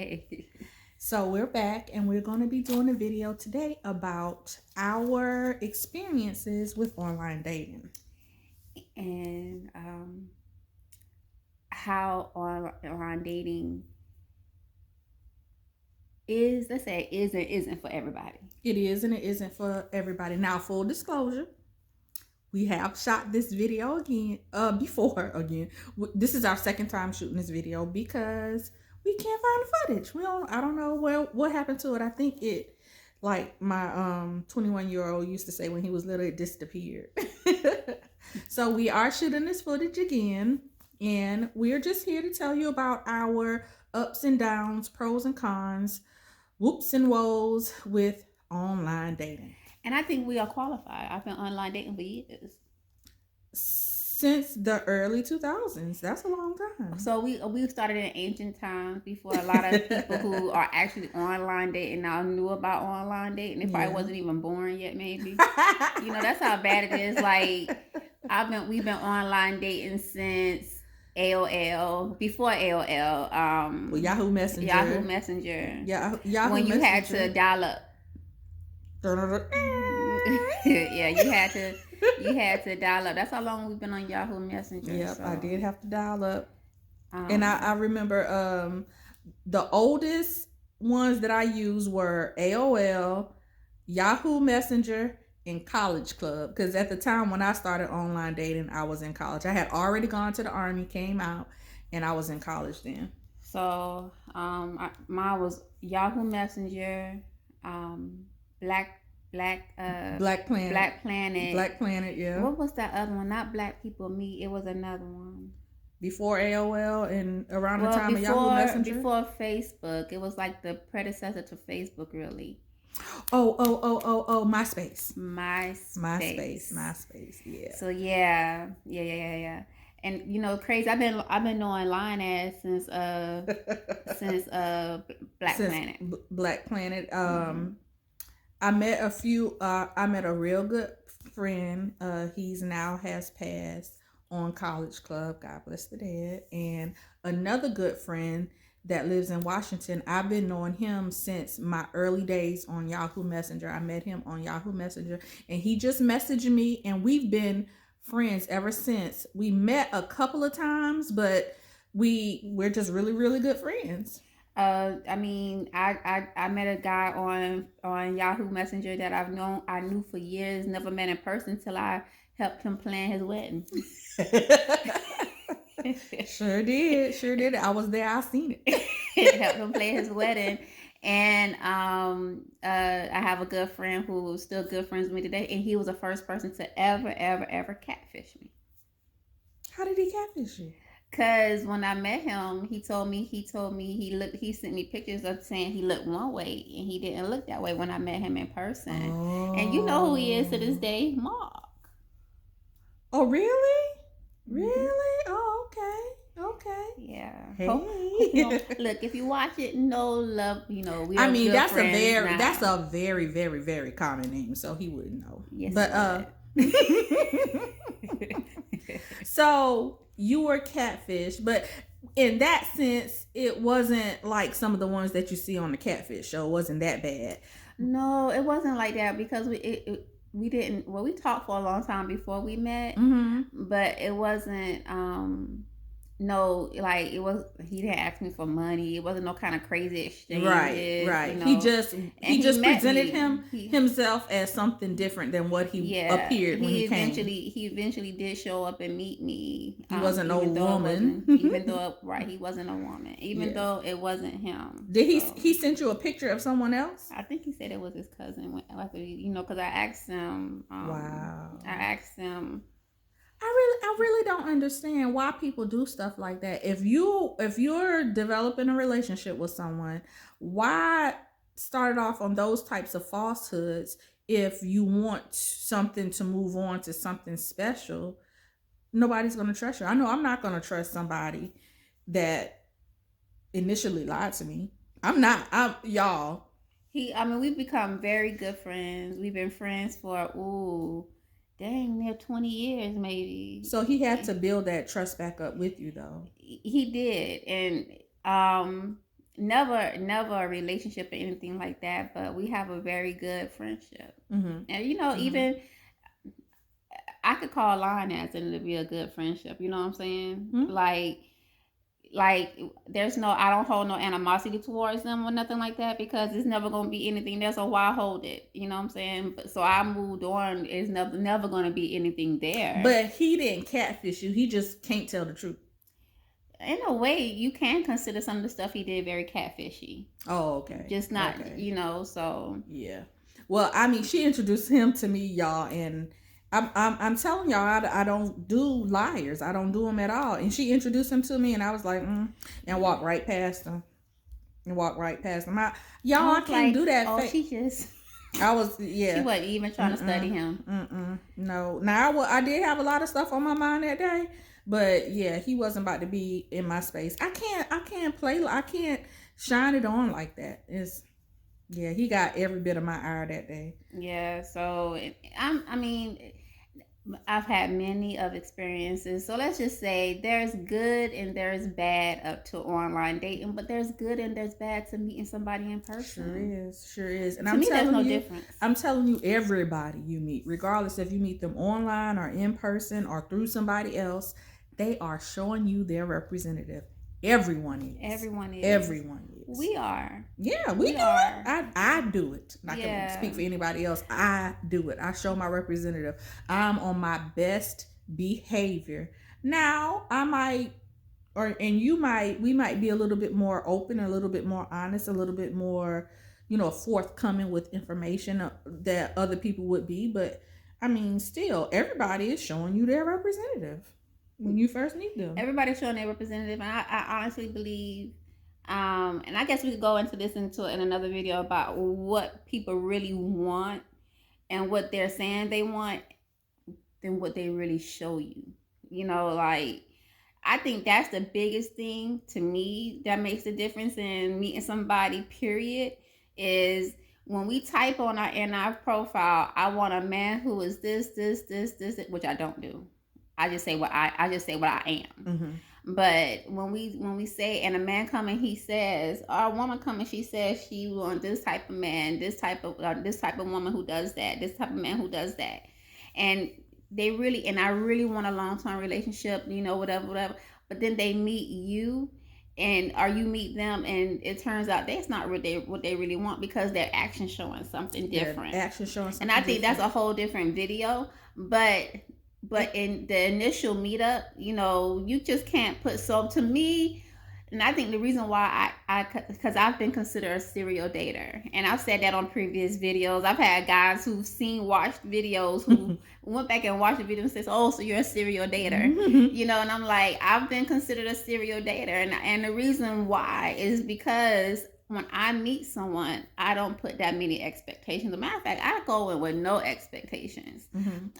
Hey. So we're back and we're going to be doing a video today about our experiences with online dating. And how online dating is, let's say, is and isn't for everybody. It is and it isn't for everybody. Now, full disclosure, we have shot this video before again. This is our second time shooting this video because we can't find the footage. I don't know what happened to it. I think it, like my 21-year-old used to say when he was little, it disappeared. So we are shooting this footage again, and we're just here to tell you about our ups and downs, pros and cons, whoops and woes with online dating. And I think we are qualified. I've been online dating for years. Since the early 2000s. That's a long time. So we started in ancient times before a lot of people who are actually online dating now knew about online dating. It probably wasn't even born yet, maybe. That's how bad it is. Like we've been online dating since AOL, before AOL. Well, Yahoo Messenger. Yahoo when you Messenger. Had to dial up. Yeah, you had to dial up. That's how long we've been on Yahoo Messenger. Yep, so. I did have to dial up. And I remember the oldest ones that I used were AOL, Yahoo Messenger, and College Club. Because at the time when I started online dating, I was in college. I had already gone to the Army, came out, and I was in college then. So mine was Yahoo Messenger, Black Planet. Yeah. What was that other one? Not Black People Meet. It was another one. Before AOL and around the time of Yahoo Messenger? Before Facebook. It was like the predecessor to Facebook, really. Oh, MySpace. MySpace, yeah. So yeah. And crazy. I've been knowing Lion Ass since Black Planet. I met I met a real good friend. He's now has passed on College Club. God bless the dead. And another good friend that lives in Washington. I've been knowing him since my early days on Yahoo Messenger. I met him on Yahoo Messenger and he just messaged me and we've been friends ever since. We met a couple of times, but we're just really, really good friends. I met a guy on Yahoo Messenger that I knew for years, never met in person till I helped him plan his wedding. Sure did. I was there. I seen it. Helped him plan his wedding. And I have a good friend who's still good friends with me today, and he was the first person to ever catfish me. How did he catfish you? Cause when I met him, he sent me pictures of saying he looked one way and he didn't look that way when I met him in person. Oh. And you know who he is to this day, Mark. Oh, really? Really? Oh, okay. Yeah. Hey. Look, if you watch it, no love. We are. That's a very, very, very common name, so he wouldn't know. Yes. But so you were catfish, but in that sense, it wasn't like some of the ones that you see on the Catfish show. It wasn't that bad. No, it wasn't like that because we didn't. Well, we talked for a long time before we met, but it wasn't. No, like it was. He didn't ask me for money. It wasn't no kind of crazy exchange. Right. He just presented himself as something different than what he appeared when he came. He eventually did show up and meet me. He wasn't no woman. Even though he wasn't a woman. Even though it wasn't him. Did he sent you a picture of someone else? I think he said it was his cousin. Because I asked him. Wow. I asked him. I really don't understand why people do stuff like that. If you're developing a relationship with someone, why start off on those types of falsehoods if you want something to move on to something special? Nobody's going to trust you. I know I'm not going to trust somebody that initially lied to me. Y'all. We've become very good friends. We've been friends for near 20 years maybe. So he had to build that trust back up with you though. He did. And never a relationship or anything like that, but we have a very good friendship. And even I could call line as and it'd be a good friendship. You know what I'm saying? Like there's no, I don't hold no animosity towards them or nothing like that, because it's never gonna be anything there, so why hold it? You know what I'm saying? But so I moved on. It's never gonna be anything there. But he didn't catfish you. He just can't tell the truth. In a way, you can consider some of the stuff he did very catfishy. Oh, okay. Just not, so. Yeah. Well, I mean, she introduced him to me, y'all, and I'm telling y'all, I don't do liars. I don't do them at all. And she introduced him to me, and I was like, and walked right past him. I can't do that. Oh, she just. I was, yeah. She wasn't even trying to study him. No. Now, I did have a lot of stuff on my mind that day, but yeah, he wasn't about to be in my space. I can't shine it on like that. Yeah, he got every bit of my ire that day. Yeah, so I've had many of experiences. So let's just say there's good and there's bad up to online dating, but there's good and there's bad to meeting somebody in person. Sure is. And there's no difference. I'm telling you, everybody you meet, regardless if you meet them online or in person or through somebody else, they are showing you their representative. Everyone is. We are. Yeah, we do are. it. I do it. I can speak for anybody else. I do it. I show my representative. I'm on my best behavior. Now, we might be a little bit more open, a little bit more honest, a little bit more, forthcoming with information that other people would be. But I mean, still, everybody is showing you their representative when you first meet them. Everybody's showing their representative, and I honestly believe, and I guess we could go into this in another video about what people really want and what they're saying they want than what they really show you. I think that's the biggest thing to me that makes the difference in meeting somebody, period, is when we type in our profile, I want a man who is this, which I don't do. I just say what I am. Mm-hmm. But when we say, and a man come and he says, or a woman come and she says she wants this type of man, this type of woman who does that, this type of man who does that, and I really want a long-term relationship, whatever. But then they meet you, or you meet them, and it turns out that's not what they really want, because their action's showing something different. And I think that's a whole different video, But in the initial meetup, you just can't put, so to me, and I think the reason why because I've been considered a serial dater, and I've said that on previous videos. I've had guys who've watched videos who went back and watched the video and says, "Oh, so you're a serial dater," and I'm like, I've been considered a serial dater, and the reason why is because when I meet someone, I don't put that many expectations. As a matter of fact, I go in with no expectations.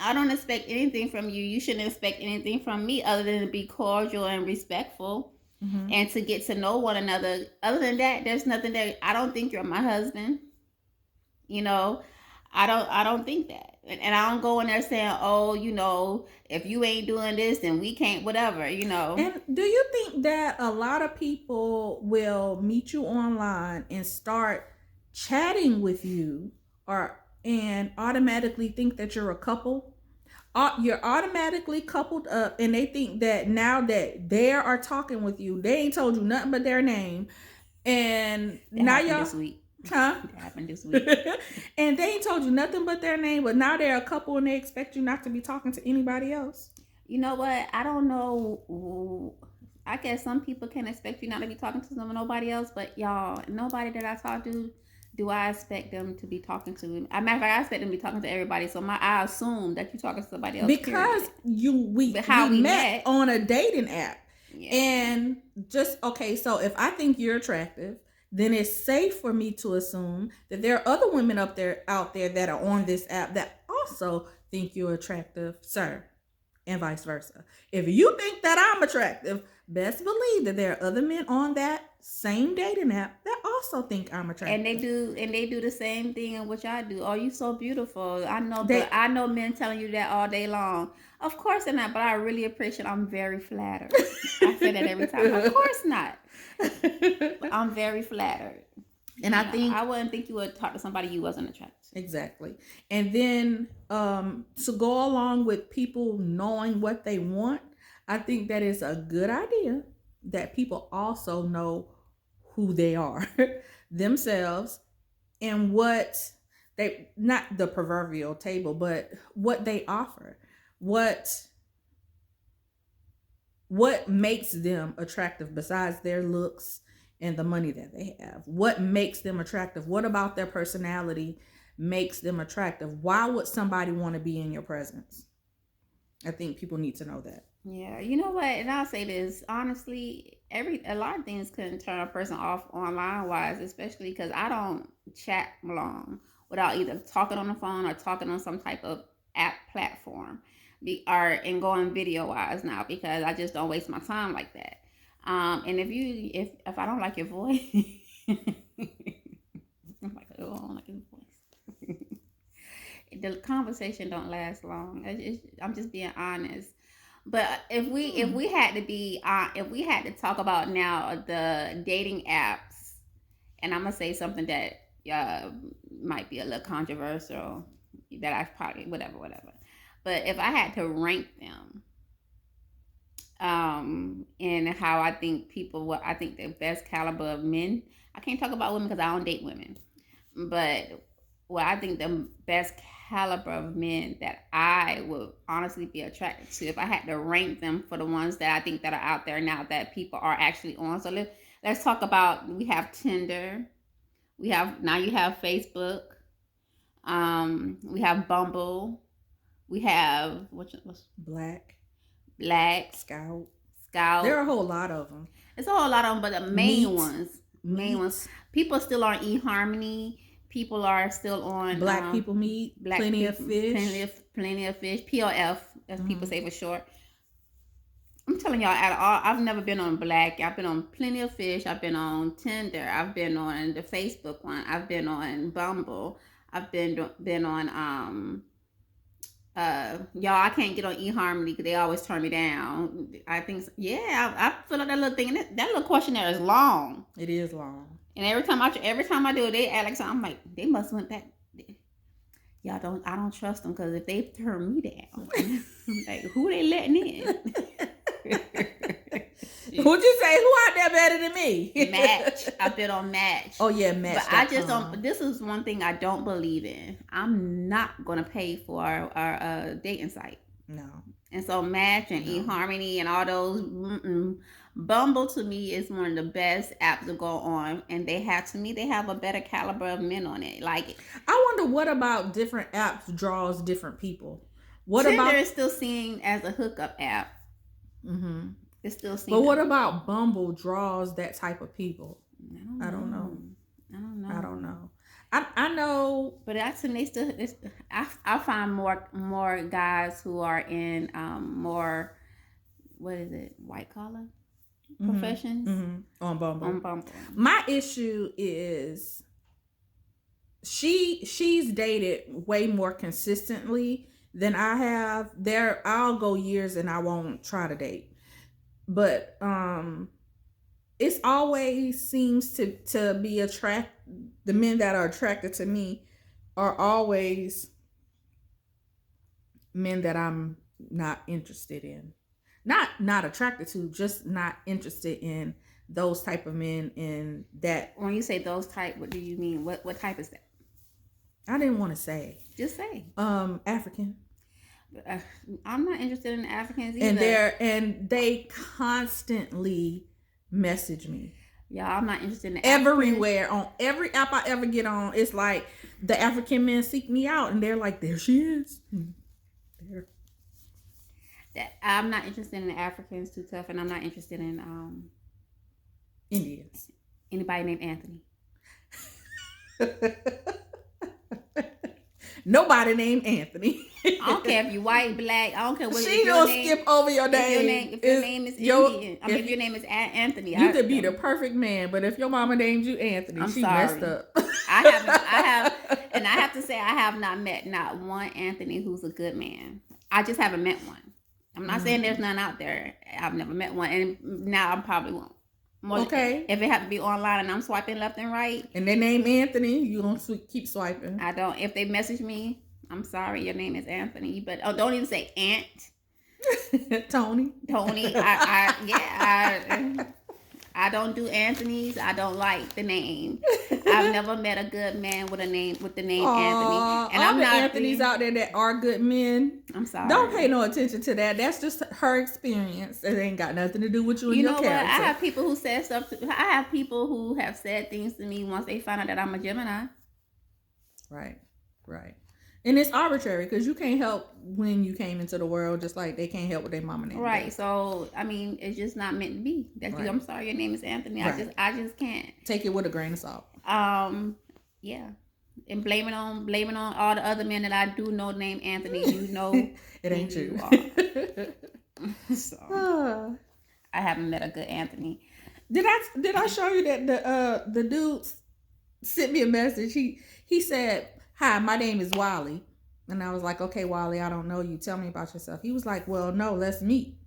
I don't expect anything from you. You shouldn't expect anything from me other than to be cordial and respectful and to get to know one another. Other than that, there's nothing there. I don't think you're my husband. I don't think that. And I don't go in there saying, oh, if you ain't doing this, then we can't, whatever, And do you think that a lot of people will meet you online and start chatting with you and automatically think that you're a couple? You're automatically coupled up, and they think that now that they are talking with you, they ain't told you nothing but their name. And now y'all... this week. Huh? It happened this week. And they ain't told you nothing but their name, but now they're a couple and they expect you not to be talking to anybody else. You know what? I don't know. I guess some people can expect you not to be talking to nobody else, but y'all, nobody that I talk to, do I expect them to be talking to me? As a matter of fact, I expect them to be talking to everybody. So I assume that you're talking to somebody else. Because we met on a dating app. Yeah. And so if I think you're attractive, then it's safe for me to assume that there are other women out there that are on this app that also think you're attractive, sir, and vice versa. If you think that I'm attractive, best believe that there are other men on that same dating app that also think I'm attractive. And they do the same thing in which I do. Oh, you so beautiful. I know men telling you that all day long. Of course they're not, but I really appreciate it. I'm very flattered. I say that every time. Of course not. But I'm very flattered. And I think I wouldn't think you would talk to somebody you wasn't attracted to. Exactly. And then to go along with people knowing what they want, I think that is a good idea that people also know who they are themselves and what they, not the proverbial table, but what they offer. What makes them attractive besides their looks and the money that they have? What makes them attractive? What about their personality makes them attractive? Why would somebody want to be in your presence? I think people need to know that. Yeah, you know what? And I'll say this honestly, a lot of things can turn a person off online wise, especially because I don't chat long without either talking on the phone or talking on some type of app platform, and going video wise now because I just don't waste my time like that. And if I don't like your voice, I'm like, oh, I don't like your voice. The conversation don't last long. I'm just being honest. But if we had to talk about now the dating apps, and I'm gonna say something that might be a little controversial, that I probably whatever. But if I had to rank them, and how I think what I think the best caliber of men. I can't talk about women because I don't date women, but what I think the best caliber of men that I would honestly be attracted to, if I had to rank them for the ones that I think that are out there now that people are actually on. So let's talk about, we have Tinder, you have Facebook, we have Bumble, we have what's Black Scout. There are a whole lot of them. It's a whole lot of them, but the main ones. People still are on eHarmony. People are still on Black People Meet. Plenty of Fish. Plenty of Fish. PLF, as people say for short. I'm telling y'all, I've never been on Black. I've been on Plenty of Fish. I've been on Tinder. I've been on the Facebook one. I've been on Bumble. I've been on y'all, I can't get on eHarmony because they always turn me down. I think I fill out that little thing, and that little questionnaire is long. It is long. And every time I do it, they act like something. I'm like, they must went back. Y'all I don't trust them because if they turn me down, like, who they letting in? Who'd you say? Who out there better than me? Match. I've been on Match. Oh yeah, Match. But I just don't. This is one thing I don't believe in. I'm not gonna pay for our dating site. No. And so Match and eHarmony and all those. Bumble to me is one of the best apps to go on, and they have a better caliber of men on it. Like, I wonder what about different apps draws different people. Tinder is still seen as a hookup app. Mm-hmm. It's still seen. But what about Bumble draws that type of people? I don't know. I know. But that's, and they still. I find more guys who are in more, what is it, white collar professions on Bumble. On Bumble. My issue is she's dated way more consistently than I have. I'll go years and I won't try to date. But it's always seems to be the men that are attracted to me are always men that I'm not interested in. Not attracted to, just not interested in those type of men. In that, when you say those type, what do you mean? What type is that? I didn't want to say. Just say. African. I'm not interested in Africans either. And they constantly message me. Yeah, I'm not interested in everywhere. On every app I ever get on, it's like the African men seek me out, and they're like, "There she is." There. I'm not interested in Africans, too tough, and I'm not interested in Indians. Anybody named Anthony. Nobody named Anthony. I don't care if you're white, black. I don't care what. She gonna skip over your name. If your name is Indian, if your name is Anthony, you could be the perfect man. But if your mama named you Anthony, she messed up. I have to say, I have not met not one Anthony who's a good man. I just haven't met one. I'm not saying there's none out there. I've never met one, and now I probably won't. More, Okay. if it have to be online and I'm swiping left and right. And their name Anthony, you gonna keep swiping. I don't. If they message me, I'm sorry, your name is Anthony, but don't even say Aunt. Tony. I don't do Anthony's. I don't like the name. I've never met a good man with the name Anthony. And I'm not Anthony's out there that are good men. I'm sorry. Don't pay no attention to that. That's just her experience. It ain't got nothing to do with you and your character. What? I have people who said stuff. I have people who have said things to me once they find out that I'm a Gemini. Right. And it's arbitrary because you can't help when you came into the world, just like they can't help with their mama name. Right. Day. So I mean, it's just not meant to be. That's right. I'm sorry, your name is Anthony. Right. I just can't take it with a grain of salt. Yeah. And blaming on all the other men that I do know named Anthony. You know, it ain't true. So I haven't met a good Anthony. Did I show you that the dude sent me a message? He said, "Hi, my name is Wally." And I was like, "Okay, Wally, I don't know you. Tell me about yourself." He was like, "Well, no, let's meet."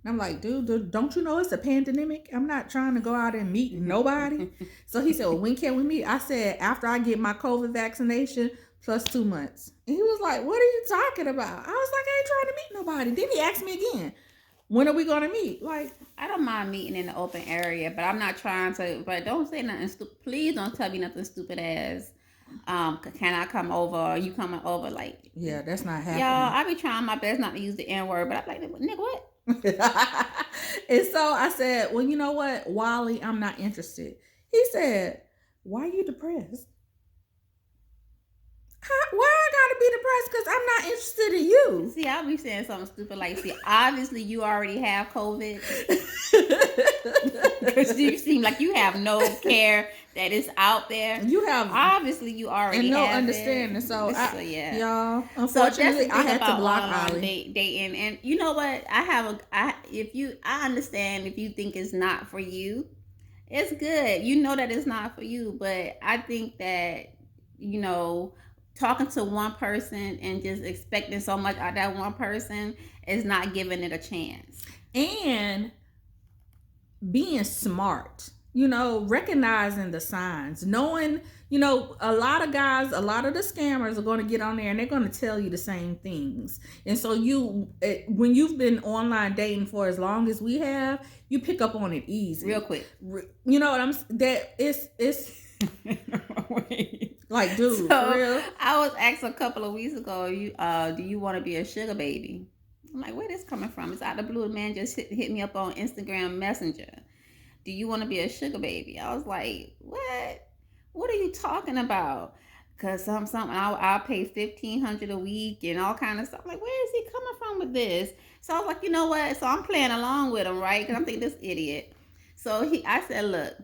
And I'm like, dude, don't you know it's a pandemic? I'm not trying to go out and meet nobody. So he said, "Well, when can we meet?" I said, "After I get my COVID vaccination plus 2 months." And he was like, "What are you talking about?" I was like, "I ain't trying to meet nobody." Then he asked me again, "When are we going to meet?" Like, I don't mind meeting in the open area, but I'm not trying to, but don't say nothing stupid. Please don't tell me nothing stupid as, can I come over? Are you coming over? Like, yeah, that's not happening. Y'all, I be trying my best not to use the N word, but I'm like, nigga, what? And so I said, "Well, you know what, Wally, I'm not interested." He said, "Why are you depressed?" Why I gotta be depressed? Because I'm not interested in you. See, I'll be saying something stupid like, "See, obviously you already have COVID." Because you seem like you have no care that it's out there. You have obviously you already and no have understanding. It. So yeah, y'all. Unfortunately, I had to block Ollie. Dating, and you know what? I understand if you think it's not for you. It's good. You know that it's not for you, but I think that talking to one person and just expecting so much out of that one person is not giving it a chance. And being smart, recognizing the signs, knowing, a lot of guys, a lot of the scammers are going to get on there and they're going to tell you the same things. And so when you've been online dating for as long as we have, you pick up on it easy. Real quick. You know what I'm saying? That it's like, dude, so, for real? I was asked a couple of weeks ago, do you want to be a sugar baby? I'm like, where this coming from? It's out of the blue. The man just hit me up on Instagram Messenger. Do you want to be a sugar baby? I was like, what? What are you talking about? Because I'll pay $1,500 a week and all kind of stuff. I'm like, where is he coming from with this? So I was like, you know what? So I'm playing along with him, right? Because I'm thinking this idiot. So I said, look,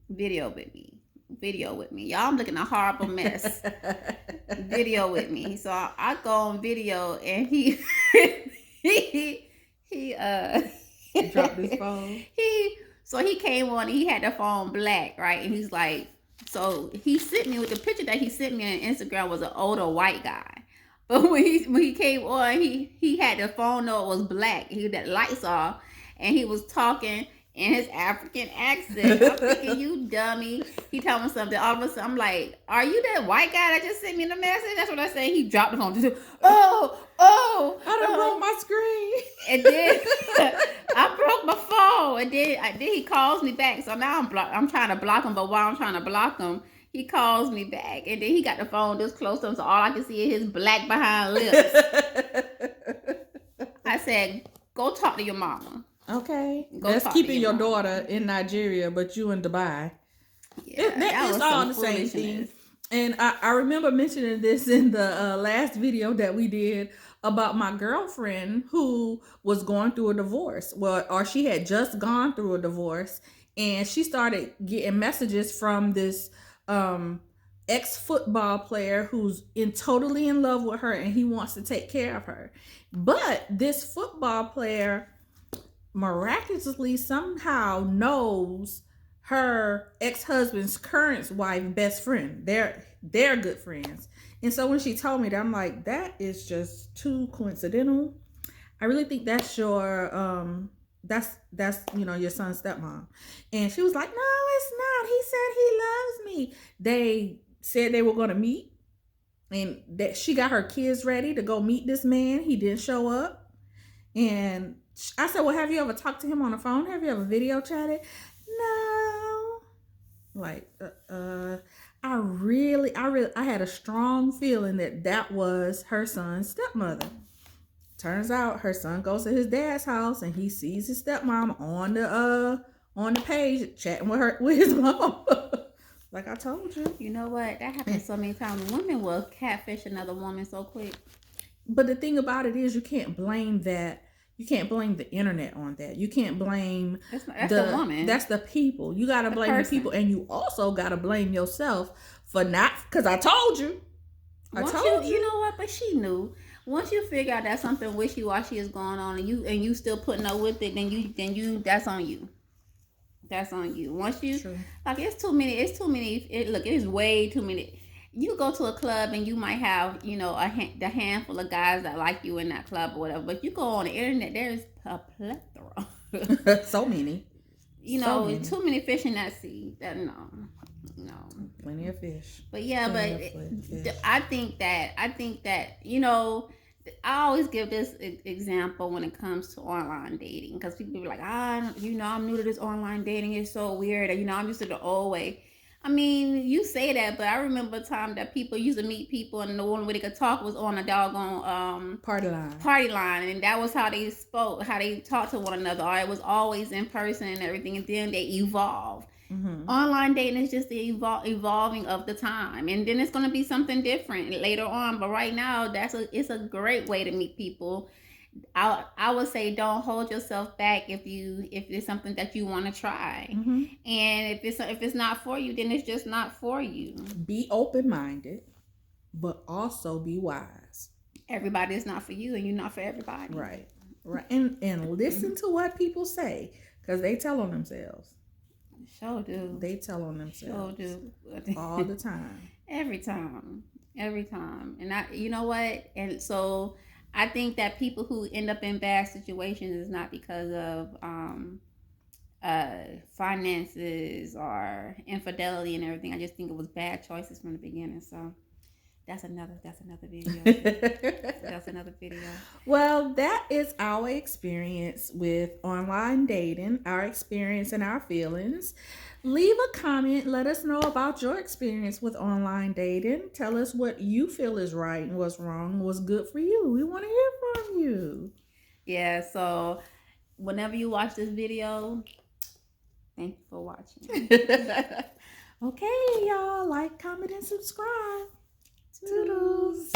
video with me. Y'all, I'm looking a horrible mess. Video with me. So I go on video and he dropped his phone. So he came on and he had the phone black, right? And he's like, so he sent me with the picture that he sent me on Instagram was an older white guy. But when he came on, he had the phone though it was black. He had the lights off and he was talking in his African accent. I'm thinking, you dummy. He told me something. All of a sudden, I'm like, are you that white guy that just sent me the message? That's what I said. He dropped the phone. Just, I done broke my screen. And then I broke my phone. And then he calls me back. So now I'm trying to block him. But while I'm trying to block him, he calls me back. And then he got the phone this close to him. So all I can see is his black behind lips. I said, go talk to your mama. Okay. That's keeping your daughter in Nigeria, but you in Dubai. Yeah, that is all the same thing. And I remember mentioning this in the last video that we did about my girlfriend who was going through a divorce. Or she had just gone through a divorce. And she started getting messages from this ex-football player who's totally in love with her and he wants to take care of her. But this football player miraculously somehow knows her ex-husband's current wife best friend. They're good friends. And so when she told me that, I'm like, that is just too coincidental. I really think that's your that's your son's stepmom. And she was like, no, it's not. He said he loves me. They said they were going to meet, and that she got her kids ready to go meet this man. He didn't show up. And I said, well, have you ever talked to him on the phone? Have you ever video chatted? No. Like, I had a strong feeling that was her son's stepmother. Turns out her son goes to his dad's house and he sees his stepmom on the page chatting with his mom. Like I told you. You know what? That happens so many times. Women will catfish another woman so quick. But the thing about it is, you can't blame that. You can't blame the internet on that. You can't blame that's the woman. That's the people. You gotta blame the people, and you also gotta blame yourself for not. Because I told you. You know what? But she knew. Once you figure out that something wishy-washy is going on, and you still putting up with it, then you that's on you. That's on you. Once you like, it's too many. It is way too many. You go to a club and you might have the handful of guys that like you in that club or whatever. But you go on the internet, there's a plethora. So many. Too many fish in that sea. No. Plenty of fish. But yeah, I think that I always give this example when it comes to online dating, because people be like, I'm new to this online dating. It's so weird. I'm used to the old way. I mean, you say that, but I remember a time that people used to meet people and the one way they could talk was on a doggone party line, and that was how they spoke, how they talked to one another, or it was always in person and everything, and then they evolved. Mm-hmm. Online dating is just the evolving of the time, and then it's going to be something different later on. But right now, it's a great way to meet people. I would say don't hold yourself back if it's something that you want to try. Mm-hmm. And if it's not for you, then it's just not for you. Be open-minded, but also be wise. Everybody is not for you, and you're not for everybody. Right. And listen to what people say, because they tell on themselves. Sure do. They tell on themselves. Sure do. All the time. Every time. And you know what? And so I think that people who end up in bad situations is not because of finances or infidelity and everything. I just think it was bad choices from the beginning. So that's another video. That's another video. Well, that is our experience with online dating, our experience and our feelings. Leave a comment. Let us know about your experience with online dating. Tell us what you feel is right and what's wrong, what's good for you. We want to hear from you. Yeah, so whenever you watch this video, thank you for watching. Okay, y'all. Like, comment, and subscribe. Toodles.